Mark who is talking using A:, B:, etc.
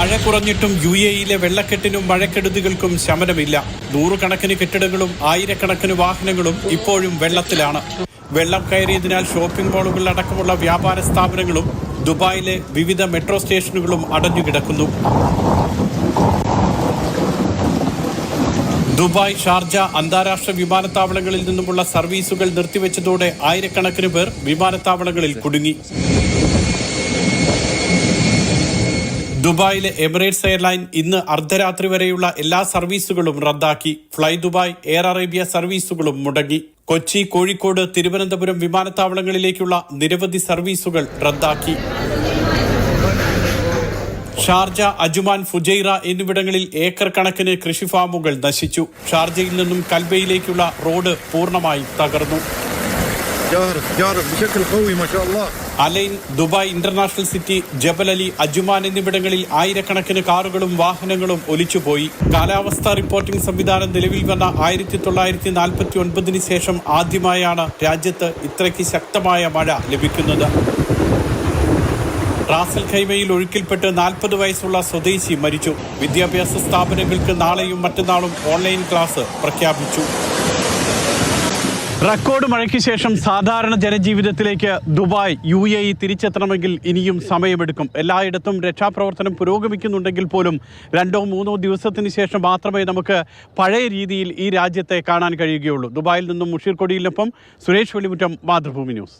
A: മഴ കുറഞ്ഞിട്ടും UAE-യിലെ വെള്ളക്കെട്ടിനും മഴക്കെടുതികൾക്കും ശമനമില്ല. നൂറുകണക്കിന് കെട്ടിടങ്ങളും ആയിരക്കണക്കിന് വാഹനങ്ങളും ഇപ്പോഴും വെള്ളത്തിലാണ്. വെള്ളം കയറിയതിനാൽ ഷോപ്പിംഗ് മാളുകൾ അടക്കമുള്ള വ്യാപാര സ്ഥാപനങ്ങളും ദുബായിലെ വിവിധ മെട്രോ സ്റ്റേഷനുകളും അടഞ്ഞുകിടക്കുന്നു. ദുബായ്, ഷാർജ അന്താരാഷ്ട്ര വിമാനത്താവളങ്ങളിൽ നിന്നുമുള്ള സർവീസുകൾ നിർത്തിവെച്ചതോടെ ആയിരക്കണക്കിന് പേർ വിമാനത്താവളങ്ങളിൽ കുടുങ്ങി. ദുബായിലെ എമിറേറ്റ്സ് എയർലൈൻ ഇന്ന് അർദ്ധരാത്രി വരെയുള്ള എല്ലാ സർവീസുകളും റദ്ദാക്കി. ഫ്ലൈ ദുബായ്, എയർ അറേബ്യ സർവീസുകളും മുടങ്ങി. കൊച്ചി, കോഴിക്കോട്, തിരുവനന്തപുരം വിമാനത്താവളങ്ങളിലേക്കുള്ള നിരവധി സർവീസുകൾ റദ്ദാക്കി. ഷാർജ, അജുമാൻ, ഫുജൈറ എന്നിവിടങ്ങളിൽ ഏക്കർ കണക്കിന് കൃഷി ഫാമുകൾ നശിച്ചു. ഷാർജയിൽ നിന്നും കൽബയിലേക്കുള്ള റോഡ് പൂർണ്ണമായി തകർന്നു. അലൈൻ, ദുബായ് ഇന്റർനാഷണൽ സിറ്റി, ജബൽ അലി, അജുമാൻ എന്നിവിടങ്ങളിൽ ആയിരക്കണക്കിന് കാറുകളും വാഹനങ്ങളും ഒലിച്ചുപോയി. കാലാവസ്ഥാ റിപ്പോർട്ടിംഗ് സംവിധാനം നിലവിൽ വന്ന 1949 ശേഷം ആദ്യമായാണ് രാജ്യത്ത് ഇത്രയ്ക്ക് ശക്തമായ മഴ ലഭിക്കുന്നത്. റാസൽ ഖൈമയിൽ ഒഴുക്കിൽപ്പെട്ട് 40 വയസ്സുള്ള സ്വദേശി മരിച്ചു. വിദ്യാഭ്യാസ സ്ഥാപനങ്ങൾക്ക് നാളെയും മറ്റന്നാളും ഓൺലൈൻ ക്ലാസ് പ്രഖ്യാപിച്ചു. റെക്കോർഡ് മഴയ്ക്ക് ശേഷം സാധാരണ ജനജീവിതത്തിലേക്ക് ദുബായ്, UAE തിരിച്ചെത്തണമെങ്കിൽ ഇനിയും സമയമെടുക്കും. എല്ലായിടത്തും രക്ഷാപ്രവർത്തനം പുരോഗമിക്കുന്നുണ്ടെങ്കിൽ പോലും 2-3 ദിവസത്തിന് ശേഷം മാത്രമേ നമുക്ക് പഴയ രീതിയിൽ ഈ രാജ്യത്തെ കാണാൻ കഴിയുകയുള്ളൂ. ദുബായിൽ നിന്നും മുഷീർ കൊടിയിലിനൊപ്പം സുരേഷ് വെളിമുറ്റം, മാതൃഭൂമി ന്യൂസ്.